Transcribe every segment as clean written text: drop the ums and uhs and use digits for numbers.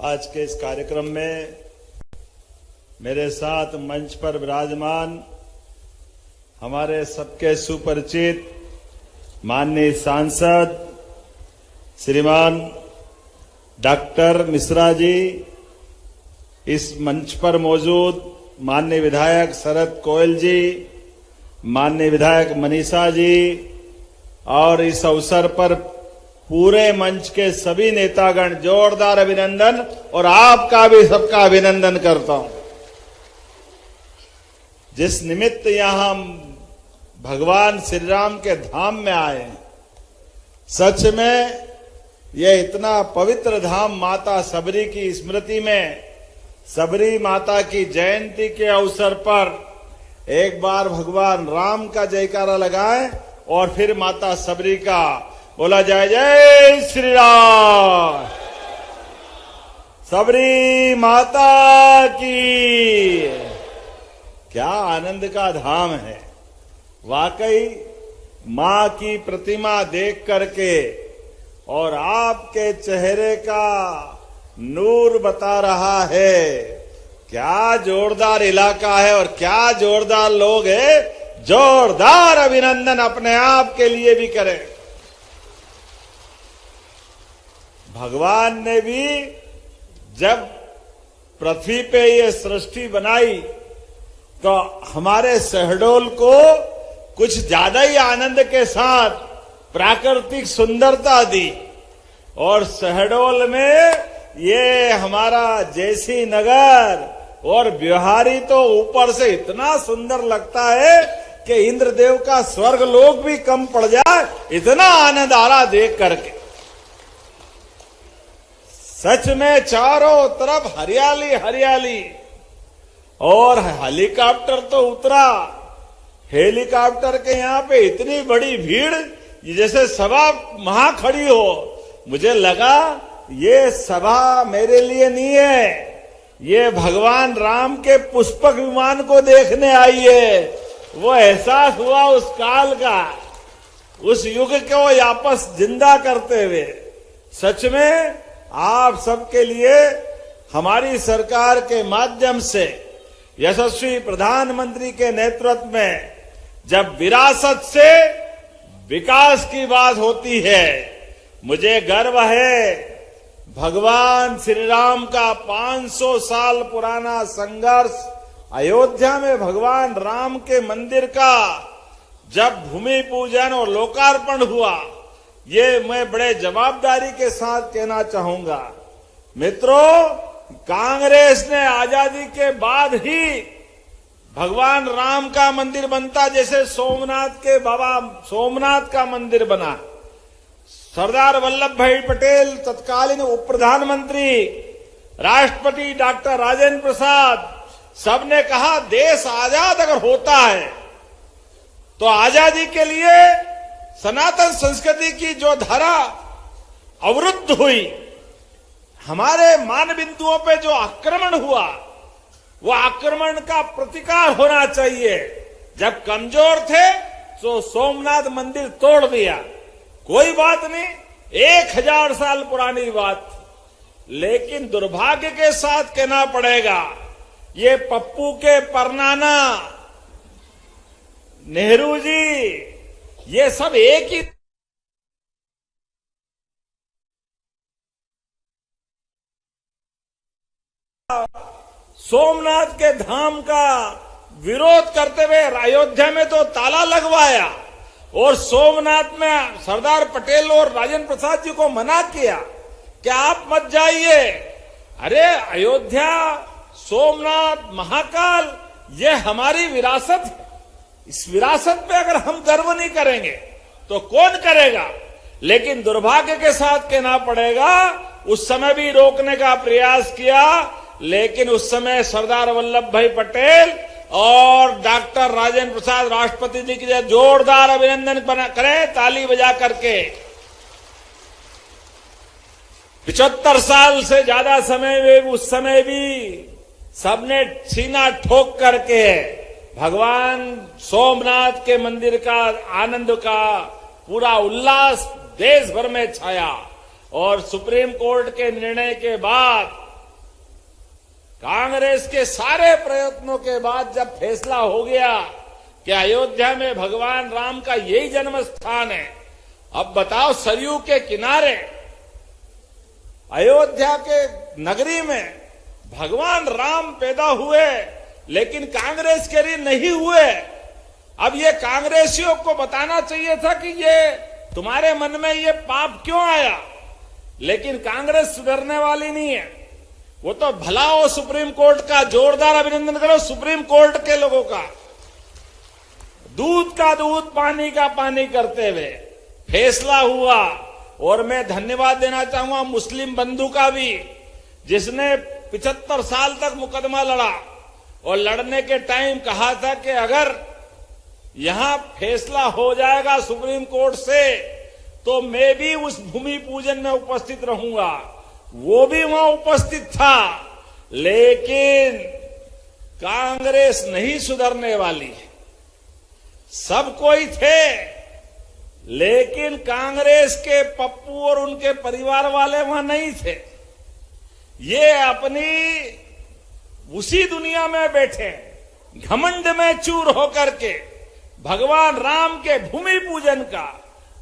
आज के इस कार्यक्रम में मेरे साथ मंच पर विराजमान हमारे सबके सुपरिचित माननीय सांसद श्रीमान डॉक्टर मिश्रा जी, इस मंच पर मौजूद माननीय विधायक शरद कोयल जी, माननीय विधायक मनीषा जी और इस अवसर पर पूरे मंच के सभी नेतागण, जोरदार अभिनंदन और आपका भी सबका अभिनंदन करता हूं। जिस निमित्त यहां हम भगवान श्री राम के धाम में आए हैं, सच में यह इतना पवित्र धाम माता सबरी की स्मृति में, सबरी माता की जयंती के अवसर पर एक बार भगवान राम का जयकारा लगाएं और फिर माता सबरी का बोला जाए, जय श्री राम, सबरी माता की। क्या आनंद का धाम है वाकई। मां की प्रतिमा देख करके और आपके चेहरे का नूर बता रहा है, क्या जोरदार इलाका है और क्या जोरदार लोग हैं। जोरदार अभिनंदन अपने आप के लिए भी करें। भगवान ने भी जब पृथ्वी पे ये सृष्टि बनाई तो हमारे शहडोल को कुछ ज्यादा ही आनंद के साथ प्राकृतिक सुंदरता दी और शहडोल में ये हमारा जैसी नगर और बिहारी तो ऊपर से इतना सुंदर लगता है कि इंद्रदेव का स्वर्ग लोक भी कम पड़ जाए, इतना आनंद आ रहा देख करके। सच में चारों तरफ हरियाली हरियाली। और हेलीकॉप्टर तो उतरा, हेलीकॉप्टर के यहाँ पे इतनी बड़ी भीड़ जैसे सभा वहां खड़ी हो। मुझे लगा ये सभा मेरे लिए नहीं है, ये भगवान राम के पुष्पक विमान को देखने आई है। वो एहसास हुआ उस काल का, उस युग को वापस जिंदा करते हुए। सच में आप सबके लिए हमारी सरकार के माध्यम से यशस्वी प्रधानमंत्री के नेतृत्व में जब विरासत से विकास की बात होती है, मुझे गर्व है। भगवान श्री राम का 500 साल पुराना संघर्ष, अयोध्या में भगवान राम के मंदिर का जब भूमि पूजन और लोकार्पण हुआ, ये मैं बड़े जवाबदारी के साथ कहना चाहूंगा। मित्रों, कांग्रेस ने आजादी के बाद ही भगवान राम का मंदिर बनता, जैसे सोमनाथ के बाबा सोमनाथ का मंदिर बना। सरदार वल्लभ भाई पटेल तत्कालीन उप प्रधानमंत्री, राष्ट्रपति डॉक्टर राजेंद्र प्रसाद, सबने कहा देश आजाद अगर होता है तो आजादी के लिए सनातन संस्कृति की जो धारा अवरुद्ध हुई, हमारे मान बिंदुओं पे जो आक्रमण हुआ, वो आक्रमण का प्रतिकार होना चाहिए। जब कमजोर थे तो सोमनाथ मंदिर तोड़ दिया, कोई बात नहीं, 1000 साल पुरानी बात। लेकिन दुर्भाग्य के साथ कहना पड़ेगा, ये पप्पू के परनाना, नेहरू जी, ये सब एक ही सोमनाथ के धाम का विरोध करते हुए अयोध्या में तो ताला लगवाया और सोमनाथ में सरदार पटेल और राजेंद्र प्रसाद जी को मना किया कि आप मत जाइए। अरे अयोध्या, सोमनाथ, महाकाल, ये हमारी विरासत है। इस विरासत पे अगर हम गर्व नहीं करेंगे तो कौन करेगा। लेकिन दुर्भाग्य के साथ कहना पड़ेगा, उस समय भी रोकने का प्रयास किया, लेकिन उस समय सरदार वल्लभ भाई पटेल और डॉक्टर राजेंद्र प्रसाद राष्ट्रपति जी की जोरदार अभिनंदन करें ताली बजा करके। 75 साल से ज्यादा समय में उस समय भी सबने सीना ठोक करके भगवान सोमनाथ के मंदिर का आनंद का पूरा उल्लास देश भर में छाया और सुप्रीम कोर्ट के निर्णय के बाद कांग्रेस के सारे प्रयत्नों के बाद जब फैसला हो गया कि अयोध्या में भगवान राम का यही जन्म स्थान है, अब बताओ सरयू के किनारे अयोध्या के नगरी में भगवान राम पैदा हुए, लेकिन कांग्रेस के लिए नहीं हुए। अब ये कांग्रेसियों को बताना चाहिए था कि ये तुम्हारे मन में ये पाप क्यों आया, लेकिन कांग्रेस सुधरने वाली नहीं है। वो तो भला हो सुप्रीम कोर्ट का, जोरदार अभिनंदन करो सुप्रीम कोर्ट के लोगों का, दूध का दूध पानी का पानी करते हुए फैसला हुआ। और मैं धन्यवाद देना चाहूंगा मुस्लिम बंधु का भी, जिसने 75 साल तक मुकदमा लड़ा और लड़ने के टाइम कहा था कि अगर यहां फैसला हो जाएगा सुप्रीम कोर्ट से तो मैं भी उस भूमि पूजन में उपस्थित रहूंगा। वो भी वहां उपस्थित था, लेकिन कांग्रेस नहीं सुधरने वाली। सब कोई थे, लेकिन कांग्रेस के पप्पू और उनके परिवार वाले वहां नहीं थे। ये अपनी उसी दुनिया में बैठे, घमंड में चूर होकर के भगवान राम के भूमि पूजन का,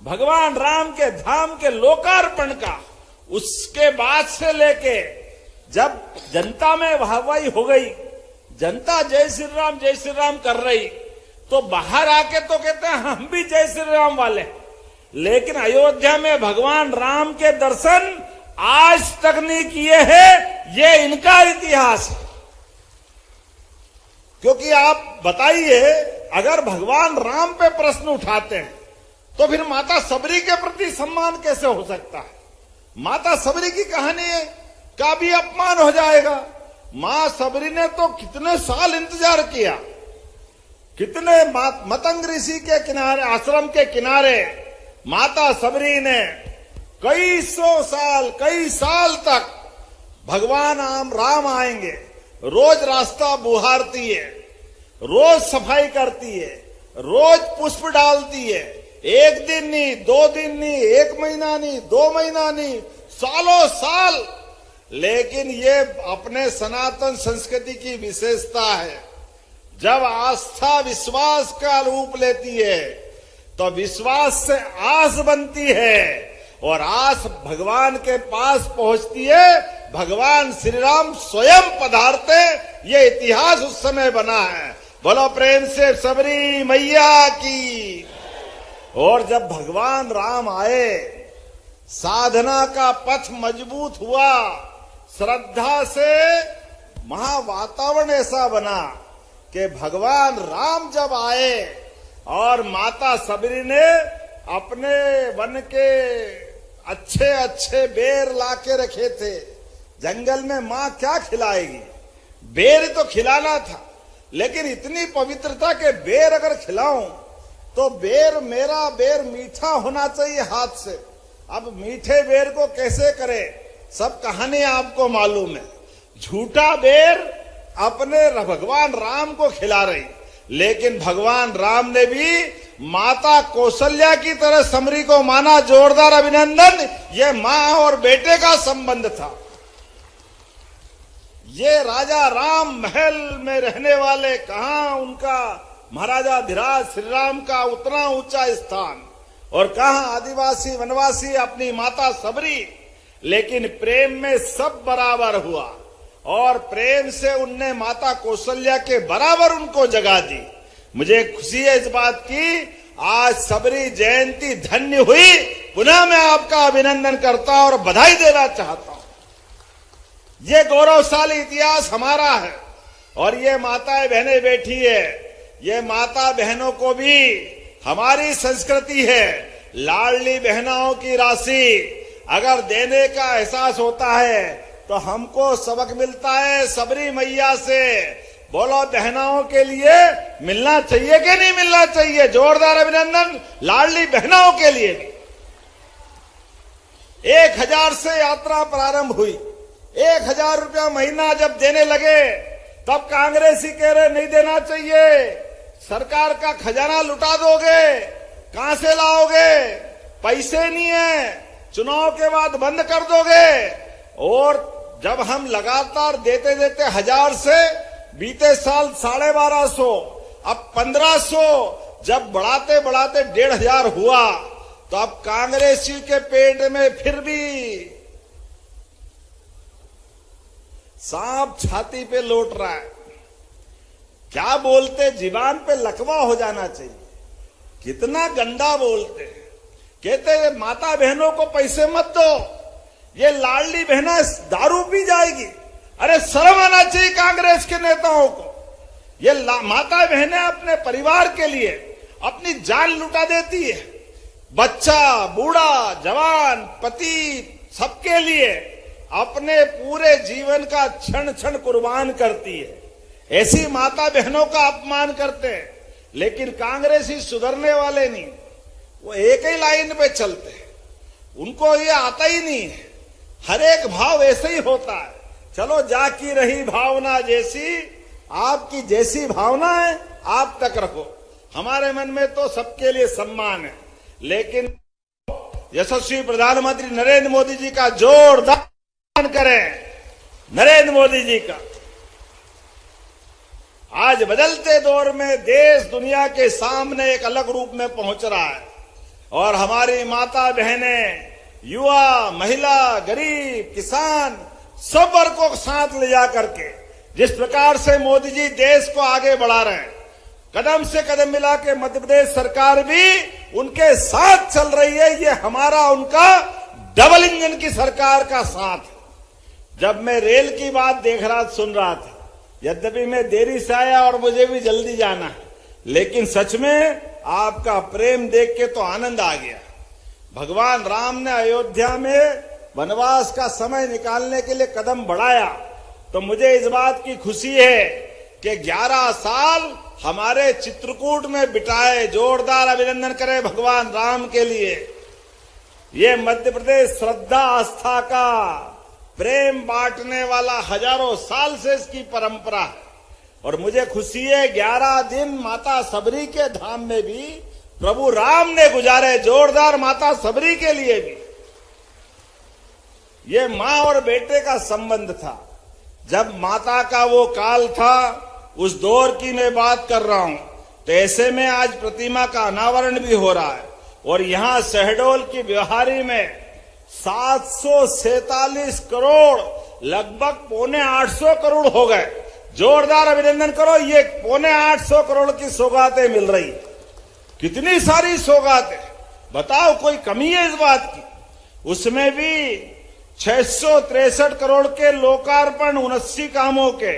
भगवान राम के धाम के लोकार्पण का, उसके बाद से लेके जब जनता में वाहवाही हो गई, जनता जय श्री राम कर रही, तो बाहर आके तो कहते हैं हम भी जय श्री राम वाले, लेकिन अयोध्या में भगवान राम के दर्शन आज तक नहीं किए हैं। ये इनका इतिहास है। क्योंकि आप बताइए, अगर भगवान राम पे प्रश्न उठाते हैं तो फिर माता सबरी के प्रति सम्मान कैसे हो सकता है? माता सबरी की कहानी का भी अपमान हो जाएगा। मां सबरी ने तो कितने साल इंतजार किया, कितने मतंग ऋषि के किनारे, आश्रम के किनारे माता सबरी ने कई साल तक भगवान राम आएंगे, रोज रास्ता बुहारती है, रोज सफाई करती है, रोज पुष्प डालती है। एक दिन नहीं, 2 दिन नहीं, 1 महीना नहीं, 2 महीना नहीं, सालों साल। लेकिन ये अपने सनातन संस्कृति की विशेषता है। जब आस्था विश्वास का रूप लेती है तो विश्वास से आस बनती है, और आस भगवान के पास पहुंचती है। भगवान श्री राम स्वयं पधारते, ये इतिहास उस समय बना है। बोलो प्रेम से सबरी मैया की। और जब भगवान राम आए, साधना का पथ मजबूत हुआ, श्रद्धा से महावातावरण ऐसा बना कि भगवान राम जब आए और माता सबरी ने अपने वन के अच्छे अच्छे बेर लाके रखे थे। जंगल में मां क्या खिलाएगी, बेर तो खिलाना था, लेकिन इतनी पवित्रता के बेर अगर खिलाऊं तो बेर, मेरा बेर मीठा होना चाहिए हाथ से। अब मीठे बेर को कैसे करे, सब कहानी आपको मालूम है। झूठा बेर अपने भगवान राम को खिला रही, लेकिन भगवान राम ने भी माता कौशल्या की तरह समरी को माना। जोरदार अभिनंदन। ये मां और बेटे का संबंध था। ये राजा राम महल में रहने वाले, कहां उनका महाराजा धीराज श्री राम का उतना ऊंचा स्थान, और कहां आदिवासी वनवासी अपनी माता सबरी। लेकिन प्रेम में सब बराबर हुआ, और प्रेम से उनने माता कौशल्या के बराबर उनको जगा दी। मुझे खुशी है इस बात की, आज सबरी जयंती धन्य हुई। पुनः मैं आपका अभिनंदन करता हूं और बधाई देना चाहता हूं। ये गौरवशाली इतिहास हमारा है, और ये माताएं बहनें बैठी है, ये माता बहनों को भी हमारी संस्कृति है। लाडली बहनों की राशि अगर देने का एहसास होता है तो हमको सबक मिलता है सबरी मैया से। बोलो, बहनों के लिए मिलना चाहिए कि नहीं मिलना चाहिए? जोरदार अभिनंदन लाडली बहनों के लिए भी। 1000 से यात्रा प्रारंभ हुई। 1000 रुपया महीना जब देने लगे तब कांग्रेसी कह रहे नहीं देना चाहिए, सरकार का खजाना लुटा दोगे, कहां से लाओगे, पैसे नहीं है, चुनाव के बाद बंद कर दोगे। और जब हम लगातार देते देते 1000 से बीते साल 1250, अब 1500, जब बढ़ाते बढ़ाते 1500 हुआ, तो अब कांग्रेसी के पेट में फिर भी सांप छाती पे लौट रहा है। क्या बोलते, जीवान पे लकवा हो जाना चाहिए। कितना गंदा बोलते हैं। कहते हैं माता बहनों को पैसे मत दो, ये लाडली बहना दारू पी जाएगी। अरे शर्म आना चाहिए कांग्रेस के नेताओं को। ये माता बहनें अपने परिवार के लिए अपनी जान लुटा देती है, बच्चा, बूढ़ा, जवान, पति, सबके लिए अपने पूरे जीवन का क्षण क्षण कुर्बान करती है। ऐसी माता बहनों का अपमान करते हैं, लेकिन कांग्रेसी सुधरने वाले नहीं। वो एक ही लाइन पे चलते हैं, उनको ये आता ही नहीं है। हर एक भाव ऐसे ही होता है। चलो जाकी रही भावना जैसी, आपकी जैसी भावना है आप तक रखो। हमारे मन में तो सबके लिए सम्मान है, लेकिन यशस्वी प्रधानमंत्री नरेंद्र मोदी जी का जोरदार करें। नरेंद्र मोदी जी का आज बदलते दौर में देश दुनिया के सामने एक अलग रूप में पहुंच रहा है, और हमारी माता बहनें, युवा, महिला, गरीब, किसान, सब वर्गों को साथ ले जा करके जिस प्रकार से मोदी जी देश को आगे बढ़ा रहे हैं, कदम से कदम मिला के मध्य प्रदेश सरकार भी उनके साथ चल रही है। ये हमारा उनका डबल इंजन की सरकार का साथ है। जब मैं रेल की बात देख रहा, सुन रहा था, यद्यपि मैं देरी से आया और मुझे भी जल्दी जाना है, लेकिन सच में आपका प्रेम देख के तो आनंद आ गया। भगवान राम ने अयोध्या में वनवास का समय निकालने के लिए कदम बढ़ाया, तो मुझे इस बात की खुशी है कि 11 साल हमारे चित्रकूट में बिताए। जोरदार अभिनंदन करें भगवान राम के लिए। ये मध्य प्रदेश श्रद्धा आस्था का, प्रेम बांटने वाला हजारों साल से इसकी परंपरा है, और मुझे खुशी है 11 दिन माता सबरी के धाम में भी प्रभु राम ने गुजारे। जोरदार माता सबरी के लिए भी। ये मां और बेटे का संबंध था। जब माता का वो काल था, उस दौर की मैं बात कर रहा हूं, तो ऐसे में आज प्रतिमा का अनावरण भी हो रहा है, और यहां शहडोल की व्यवहारी में 747 करोड़, लगभग 750 करोड़ हो गए। जोरदार अभिनंदन करो। ये 750 करोड़ की सौगातें मिल रही। कितनी सारी सौगातें, बताओ कोई कमी है इस बात की? उसमें भी 663 करोड़ के लोकार्पण 79 कामों के,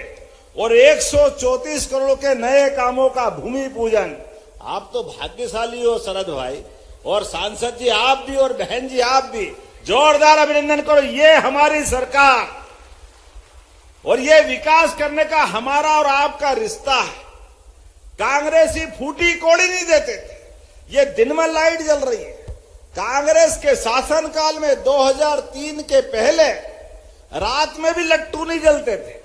और 134 करोड़ के नए कामों का भूमि पूजन। आप तो भाग्यशाली हो शरद भाई, और सांसद जी आप भी, और बहन जी आप भी। जोरदार अभिनंदन करो। ये हमारी सरकार, और ये विकास करने का हमारा और आपका रिश्ता है। कांग्रेसी फूटी कोड़ी नहीं देते थे, ये दिन में लाइट जल रही है। कांग्रेस के शासनकाल में 2003 के पहले रात में भी लट्टू नहीं जलते थे।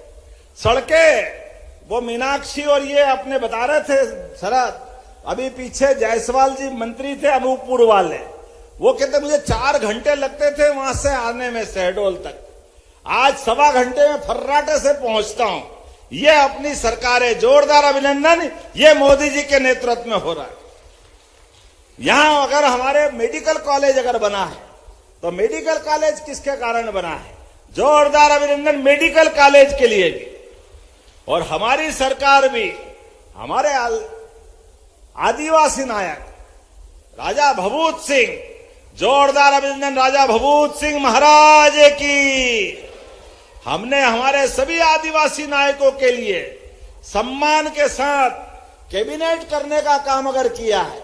सड़कें, वो मीनाक्षी और ये अपने बता रहे थे शरद, अभी पीछे जायसवाल जी मंत्री थे अनूपपुर वाले, वो कहते मुझे 4 घंटे लगते थे वहां से आने में शहडोल तक, आज 1.25 घंटे में फर्राटे से पहुंचता हूं। ये अपनी सरकार है। जोरदार अभिनंदन। ये मोदी जी के नेतृत्व में हो रहा है। यहां अगर हमारे मेडिकल कॉलेज अगर बना है, तो मेडिकल कॉलेज किसके कारण बना है? जोरदार अभिनंदन मेडिकल कॉलेज के लिए भी। और हमारी सरकार भी, हमारे आदिवासी नायक राजा भभूत सिंह, जोरदार अभिनंदन राजा भभूत सिंह महाराज की। हमने हमारे सभी आदिवासी नायकों के लिए सम्मान के साथ कैबिनेट करने का काम अगर किया है,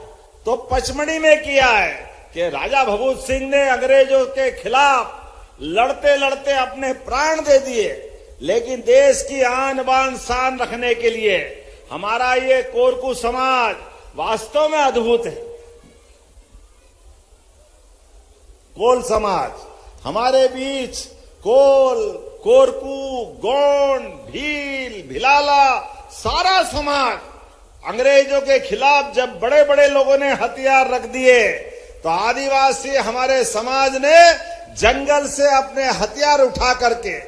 तो पचमढ़ी में किया है कि राजा भभूत सिंह ने अंग्रेजों के खिलाफ लड़ते लड़ते अपने प्राण दे दिए, लेकिन देश की आन बान शान रखने के लिए हमारा ये कोरकू समाज वास्तव में अद्भुत है। कोल समाज हमारे बीच, कोल, कोरकू, गोंड, भील, भिलाला, सारा समाज अंग्रेजों के खिलाफ जब बड़े बड़े लोगों ने हथियार रख दिए, तो आदिवासी हमारे समाज ने जंगल से अपने हथियार उठा करके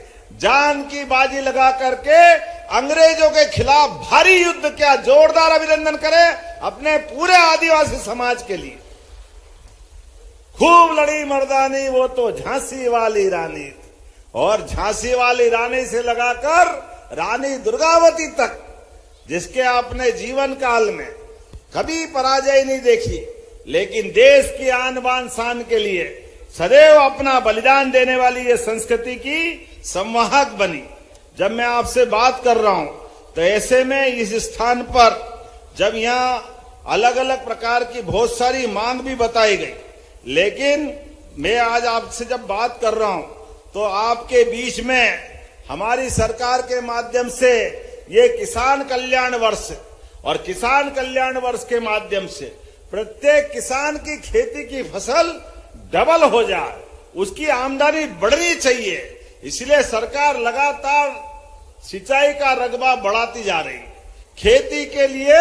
जान की बाजी लगा करके अंग्रेजों के खिलाफ भारी युद्ध किया। जोरदार अभिनंदन करें अपने पूरे आदिवासी समाज के लिए। खूब लड़ी मर्दानी वो तो झांसी वाली रानी, और झांसी वाली रानी से लगाकर रानी दुर्गावती तक, जिसके आपने जीवन काल में कभी पराजय नहीं देखी, लेकिन देश की आन बान शान के लिए सदैव अपना बलिदान देने वाली ये संस्कृति की संवाहक बनी। जब मैं आपसे बात कर रहा हूं तो ऐसे में इस स्थान पर जब यहाँ अलग अलग प्रकार की बहुत सारी मांग भी बताई गई, लेकिन मैं आज आपसे जब बात कर रहा हूं तो आपके बीच में हमारी सरकार के माध्यम से ये किसान कल्याण वर्ष, और किसान कल्याण वर्ष के माध्यम से प्रत्येक किसान की खेती की फसल डबल हो जाए, उसकी आमदनी बढ़नी चाहिए। इसलिए सरकार लगातार सिंचाई का रकबा बढ़ाती जा रही, खेती के लिए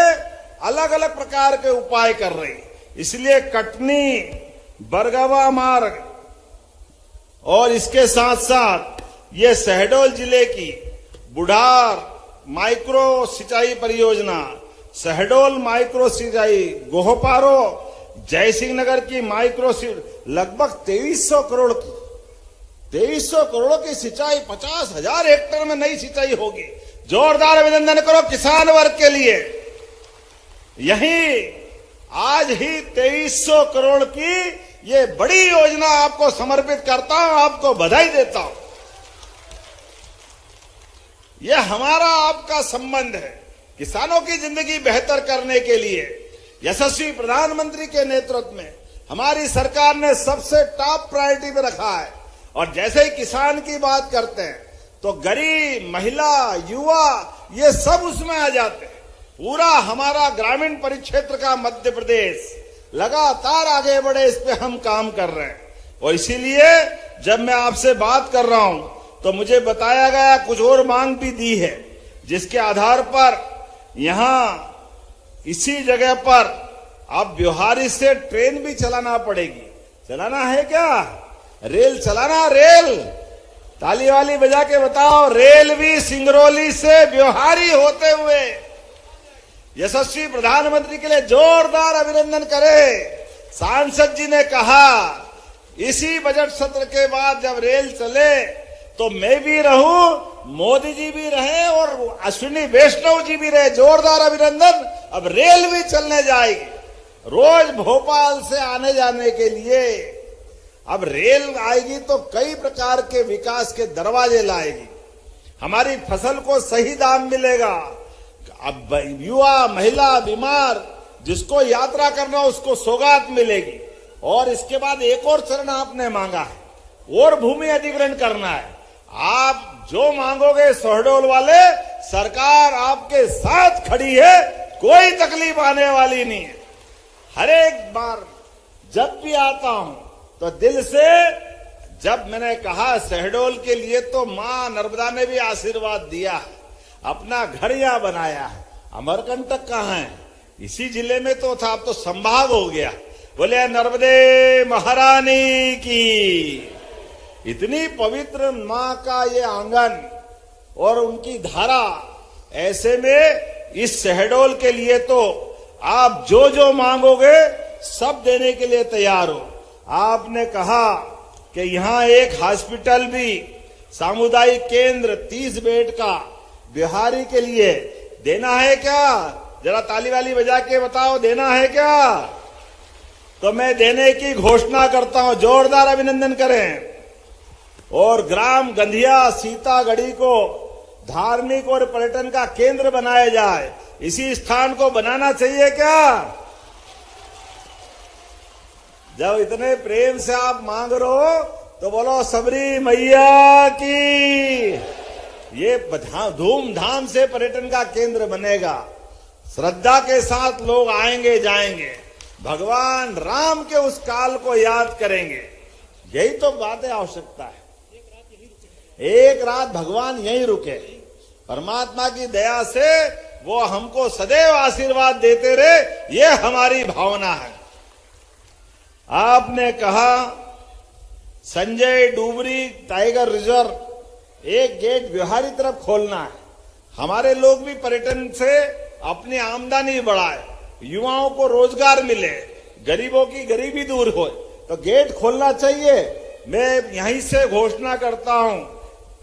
अलग अलग प्रकार के उपाय कर रही। इसलिए कटनी बरगवा मार्ग और इसके साथ साथ ये शहडोल जिले की बुढ़ार माइक्रो सिंचाई परियोजना, शहडोल माइक्रो सिंचाई, गोहपारो जयसिंह नगर की माइक्रो लगभग 2300 करोड़ की सिंचाई, 50,000 हेक्टेयर में नई सिंचाई होगी। जोरदार अभिनंदन करो किसान वर्ग के लिए। यही आज ही 2300 करोड़ की ये बड़ी योजना आपको समर्पित करता हूं, आपको बधाई देता हूं। यह हमारा आपका संबंध है। किसानों की जिंदगी बेहतर करने के लिए यशस्वी प्रधानमंत्री के नेतृत्व में हमारी सरकार ने सबसे टॉप प्रायोरिटी पे रखा है। और जैसे ही किसान की बात करते हैं तो गरीब, महिला, युवा ये सब उसमें आ जाते हैं। पूरा हमारा ग्रामीण परिक्षेत्र का मध्य प्रदेश लगातार आगे बढ़े, इस पे हम काम कर रहे हैं। और इसीलिए जब मैं आपसे बात कर रहा हूं तो मुझे बताया गया कुछ और मांग भी दी है, जिसके आधार पर यहां इसी जगह पर अब ब्योहारी से ट्रेन भी चलाना पड़ेगी। चलाना है क्या? रेल चलाना, रेल ताली वाली बजा के बताओ। रेल भी सिंगरौली से ब्योहारी होते हुए यशस्वी प्रधानमंत्री के लिए जोरदार अभिनंदन करें। सांसद जी ने कहा इसी बजट सत्र के बाद जब रेल चले तो मैं भी रहूं, मोदी जी भी रहे और अश्विनी वैष्णव जी भी रहे। जोरदार अभिनंदन। अब रेल भी चलने जाएगी रोज भोपाल से आने जाने के लिए। अब रेल आएगी तो कई प्रकार के विकास के दरवाजे लाएगी। हमारी फसल को सही दाम मिलेगा। अब युवा, महिला, बीमार जिसको यात्रा करना उसको सौगात मिलेगी। और इसके बाद एक और चरण आपने मांगा है, और भूमि अधिग्रहण करना है। आप जो मांगोगे शहडोल वाले, सरकार आपके साथ खड़ी है, कोई तकलीफ आने वाली नहीं है। हर एक बार जब भी आता हूं तो दिल से, जब मैंने कहा शहडोल के लिए तो मां नर्मदा ने भी आशीर्वाद दिया है, अपना घर यहां बनाया है। अमरकंटक कहां है? इसी जिले में तो था, अब तो संभाग हो गया। बोले नर्मदे महारानी की। इतनी पवित्र मां का ये आंगन और उनकी धारा, ऐसे में इस शहडोल के लिए तो आप जो जो मांगोगे सब देने के लिए तैयार हो। आपने कहा कि यहां एक हॉस्पिटल भी, सामुदायिक केंद्र 30 बेड का बिहारी के लिए देना है क्या? जरा ताली वाली बजा के बताओ, देना है क्या? तो मैं देने की घोषणा करता हूं। जोरदार अभिनंदन करें। और ग्राम गंधिया सीतागढ़ी को धार्मिक और पर्यटन का केंद्र बनाया जाए। इसी स्थान को बनाना चाहिए क्या? जब इतने प्रेम से आप मांग रहे हो तो बोलो सबरी मैया की। ये धूमधाम से पर्यटन का केंद्र बनेगा। श्रद्धा के साथ लोग आएंगे जाएंगे, भगवान राम के उस काल को याद करेंगे। यही तो बात है, आवश्यकता है। एक रात भगवान यहीं रुके। परमात्मा की दया से वो हमको सदैव आशीर्वाद देते रहे, ये हमारी भावना है। आपने कहा संजय डूबरी टाइगर रिजर्व एक गेट बिहारी तरफ खोलना है। हमारे लोग भी पर्यटन से अपनी आमदनी बढ़ाए, युवाओं को रोजगार मिले, गरीबों की गरीबी दूर हो, तो गेट खोलना चाहिए। मैं यहीं से घोषणा करता हूं,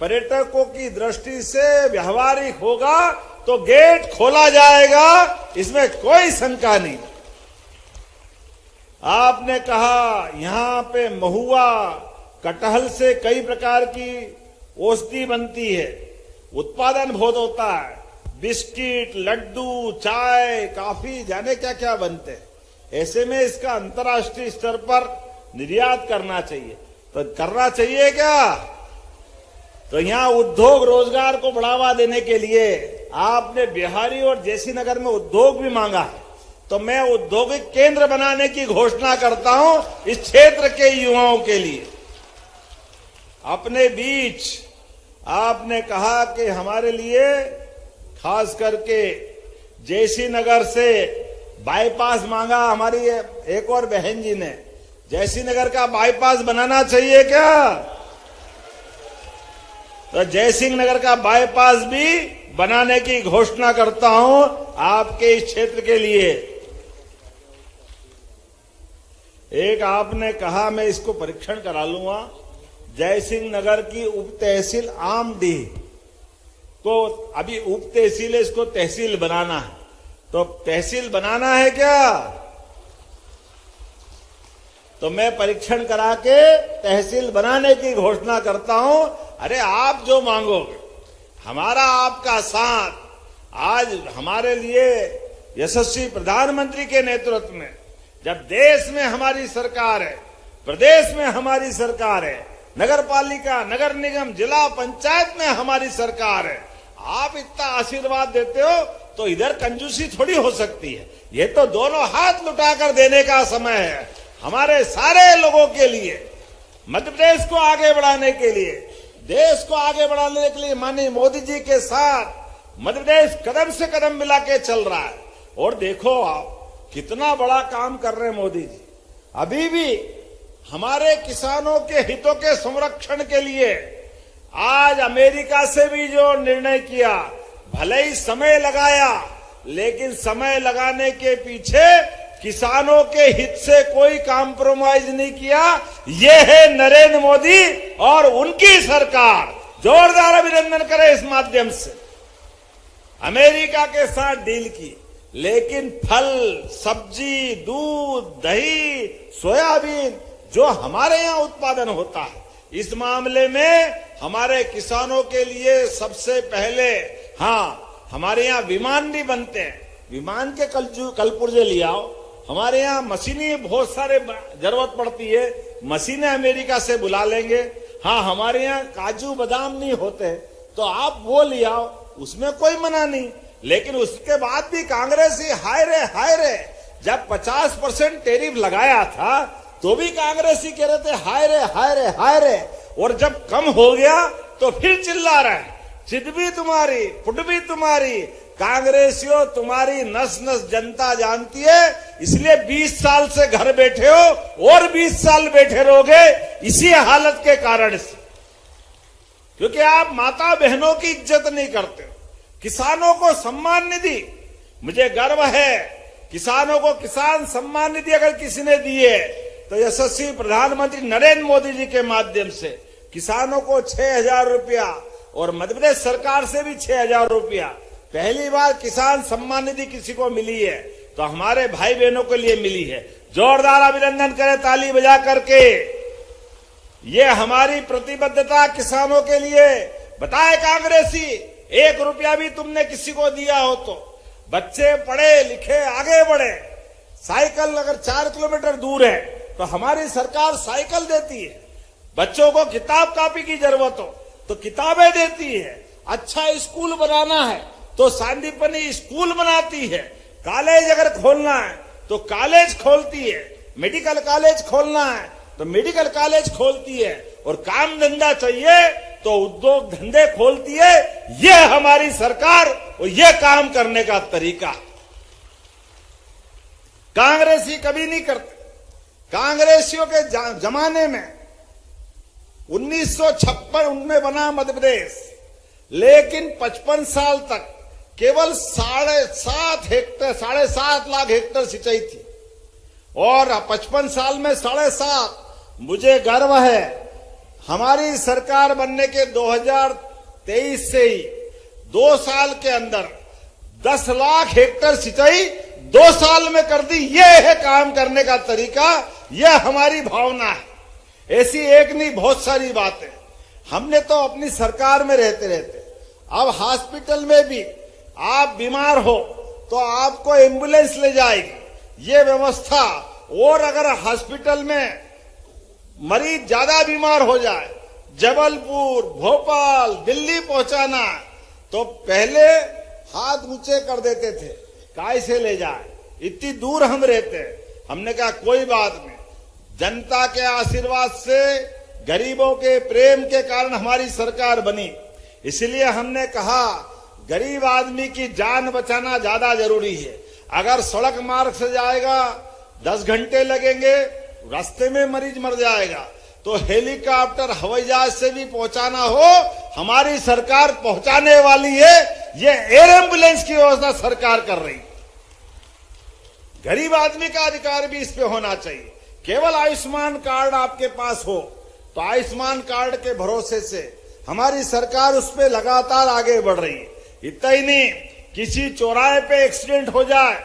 पर्यटकों की दृष्टि से व्यवहारिक होगा तो गेट खोला जाएगा, इसमें कोई शंका नहीं। आपने कहा यहां पे महुआ, कटहल से कई प्रकार की औषधि बनती है, उत्पादन बहुत होता है, बिस्किट, लड्डू, चाय, कॉफी, जाने क्या क्या बनते हैं। ऐसे में इसका अंतर्राष्ट्रीय स्तर पर निर्यात करना चाहिए। तो करना चाहिए क्या? तो यहां उद्योग रोजगार को बढ़ावा देने के लिए आपने बिहारी और जैसी नगर में उद्योग भी मांगा है, तो मैं औद्योगिक केंद्र बनाने की घोषणा करता हूं इस क्षेत्र के युवाओं के लिए। अपने बीच आपने कहा कि हमारे लिए खास करके जैसी नगर से बाईपास मांगा, हमारी एक और बहन जी ने, जैसी नगर का बाईपास बनाना चाहिए क्या? तो जयसिंह नगर का बाईपास भी बनाने की घोषणा करता हूं आपके इस क्षेत्र के लिए। एक आपने कहा, मैं इसको परीक्षण करा लूंगा, जयसिंह नगर की उप तहसील आमडीह को अभी उप तहसील है, इसको तहसील बनाना है। तो तहसील बनाना है क्या? तो मैं परीक्षण करा के तहसील बनाने की घोषणा करता हूं। अरे आप जो मांगोगे, हमारा आपका साथ, आज हमारे लिए यशस्वी प्रधानमंत्री के नेतृत्व में, जब देश में हमारी सरकार है, प्रदेश में हमारी सरकार है, नगर पालिका, नगर निगम, जिला पंचायत में हमारी सरकार है, आप इतना आशीर्वाद देते हो तो इधर कंजूसी थोड़ी हो सकती है। ये तो दोनों हाथ लुटाकर देने का समय है हमारे सारे लोगों के लिए, मध्य प्रदेश को आगे बढ़ाने के लिए, देश को आगे बढ़ाने के लिए। माननीय मोदी जी के साथ मध्य प्रदेश कदम से कदम मिला के चल रहा है। और देखो आप कितना बड़ा काम कर रहे हैं मोदी जी। अभी भी हमारे किसानों के हितों के संरक्षण के लिए आज अमेरिका से भी जो निर्णय किया, भले ही समय लगाया, लेकिन समय लगाने के पीछे किसानों के हित से कोई कॉम्प्रोमाइज नहीं किया। ये है नरेंद्र मोदी और उनकी सरकार। जोरदार अभिनंदन करें इस माध्यम से। अमेरिका के साथ डील की, लेकिन फल, सब्जी, दूध, दही, सोयाबीन जो हमारे यहां उत्पादन होता है, इस मामले में हमारे किसानों के लिए सबसे पहले, हाँ, हमारे यहां विमान भी बनते हैं। विमान के कलपुर्जे ले आओ। हमारे यहाँ मशीनें बहुत सारे जरूरत पड़ती है, मशीनें अमेरिका से बुला लेंगे। हाँ, हमारे यहाँ काजू बादाम नहीं होते तो आप वो ले आओ, उसमें कोई मना नहीं। लेकिन उसके बाद भी कांग्रेसी हाय रे, जब 50% टैरिफ लगाया था तो भी कांग्रेसी कह रहे थे हाय रे, और जब कम हो गया तो फिर चिल्ला रहे, जिद भी तुम्हारी, फुट भी तुम्हारी। कांग्रेसियों, तुम्हारी नस नस जनता जानती है, इसलिए 20 साल से घर बैठे हो और 20 साल बैठे रहोगे इसी हालत के कारण से, क्योंकि आप माता बहनों की इज्जत नहीं करते। किसानों को सम्मान निधि, मुझे गर्व है, किसानों को किसान सम्मान निधि अगर किसी ने दी है तो यशस्वी प्रधानमंत्री नरेंद्र मोदी जी के माध्यम से किसानों को 6,000 रुपया, और मध्य प्रदेश सरकार से भी 6,000 रुपया पहली बार किसान सम्मान निधि किसी को मिली है, तो हमारे भाई बहनों के लिए मिली है। जोरदार अभिनंदन करें ताली बजा करके। ये हमारी प्रतिबद्धता किसानों के लिए। बताए कांग्रेसी, 1 रुपया भी तुमने किसी को दिया हो तो बच्चे पढ़े लिखे आगे बढ़े। साइकिल अगर 4 किलोमीटर दूर है तो हमारी सरकार साइकिल देती है। बच्चों को किताब कॉपी की जरूरत हो तो किताबें देती है। अच्छा स्कूल बनाना है तो सांदीपनी स्कूल बनाती है। कॉलेज अगर खोलना है तो कॉलेज खोलती है। मेडिकल कॉलेज खोलना है तो मेडिकल कॉलेज खोलती है। और काम धंधा चाहिए तो उद्योग धंधे खोलती है। यह हमारी सरकार और यह काम करने का तरीका। कांग्रेसी कभी नहीं करते। कांग्रेसियों के जमाने में 1956 में बना मध्य प्रदेश, लेकिन 55 साल तक केवल 7.5 लाख हेक्टेयर सिंचाई थी, और 55 साल में 7.5। मुझे गर्व है हमारी सरकार बनने के 2023 से ही 2 साल के अंदर 10 लाख हेक्टेयर सिंचाई 2 साल में कर दी। यह है काम करने का तरीका, यह हमारी भावना है। ऐसी एक नहीं, बहुत सारी बातें हमने तो अपनी सरकार में रहते रहते, अब हॉस्पिटल में भी आप बीमार हो तो आपको एम्बुलेंस ले जाएगी, ये व्यवस्था। और अगर हॉस्पिटल में मरीज ज्यादा बीमार हो जाए, जबलपुर, भोपाल, दिल्ली पहुंचाना, तो पहले हाथ ऊंचे कर देते थे, काय से ले जाए, इतनी दूर हम रहते हैं। हमने कहा कोई बात नहीं, जनता के आशीर्वाद से, गरीबों के प्रेम के कारण हमारी सरकार बनी। इसलिए हमने कहा गरीब आदमी की जान बचाना ज्यादा जरूरी है। अगर सड़क मार्ग से जाएगा 10 घंटे लगेंगे, रास्ते में मरीज मर जाएगा, तो हेलीकॉप्टर, हवाई जहाज से भी पहुंचाना हो, हमारी सरकार पहुंचाने वाली है। ये एयर एम्बुलेंस की व्यवस्था सरकार कर रही। गरीब आदमी का अधिकार भी इस पे होना चाहिए। केवल आयुष्मान कार्ड आपके पास हो, तो आयुष्मान कार्ड के भरोसे से हमारी सरकार उस पे लगातार आगे बढ़ रही है। इतना ही नहीं, किसी चौराहे पे एक्सीडेंट हो जाए,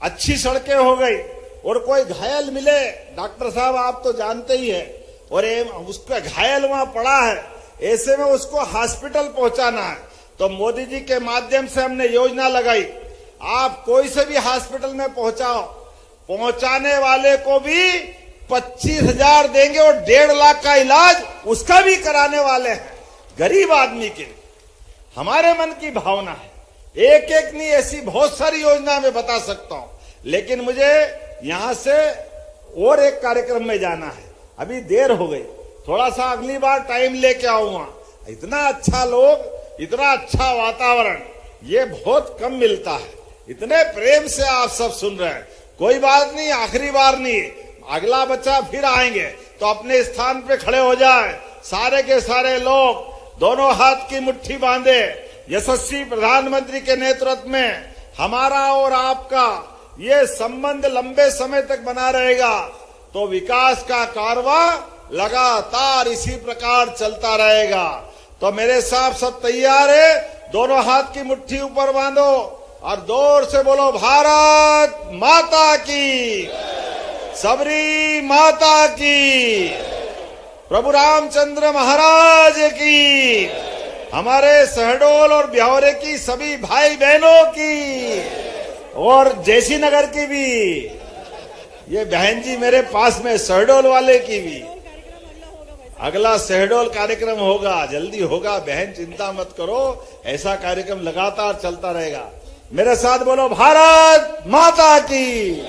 अच्छी सड़कें हो गई और कोई घायल मिले, डॉक्टर साहब आप तो जानते ही है, और उसका घायल वहां पड़ा है, ऐसे में उसको हॉस्पिटल पहुंचाना है, तो मोदी जी के माध्यम से हमने योजना लगाई, आप कोई से भी हॉस्पिटल में पहुंचाओ, पहुंचाने वाले को भी 25,000 देंगे और 1.5 लाख का इलाज उसका भी कराने वाले हैं, गरीब आदमी के लिए। हमारे मन की भावना है, एक एक नहीं, ऐसी बहुत सारी योजना मैं बता सकता हूं, लेकिन मुझे यहां से और एक कार्यक्रम में जाना है, अभी देर हो गई, थोड़ा सा अगली बार टाइम लेके आऊंगा। इतना अच्छा लोग, इतना अच्छा वातावरण ये बहुत कम मिलता है, इतने प्रेम से आप सब सुन रहे हैं। कोई बात नहीं, आखिरी बार नहीं, अगला बच्चा फिर आएंगे तो अपने स्थान पे खड़े हो जाए, सारे के सारे लोग दोनों हाथ की मुट्ठी बांधे। यशस्वी प्रधानमंत्री के नेतृत्व में हमारा और आपका ये संबंध लंबे समय तक बना रहेगा, तो विकास का कारवां लगातार इसी प्रकार चलता रहेगा। तो मेरे साहब सब तैयार है, दोनों हाथ की मुट्ठी ऊपर बांधो और जोर से बोलो भारत माता की, सबरी माता की, प्रभु रामचंद्र महाराज की, हमारे शहडोल और ब्यावरे की सभी भाई बहनों की, और जैसी नगर की भी, ये बहन जी मेरे पास में, शहडोल वाले की भी अगला शहडोल कार्यक्रम होगा, जल्दी होगा बहन, चिंता मत करो, ऐसा कार्यक्रम लगातार चलता रहेगा। मेरे साथ बोलो भारत माता की।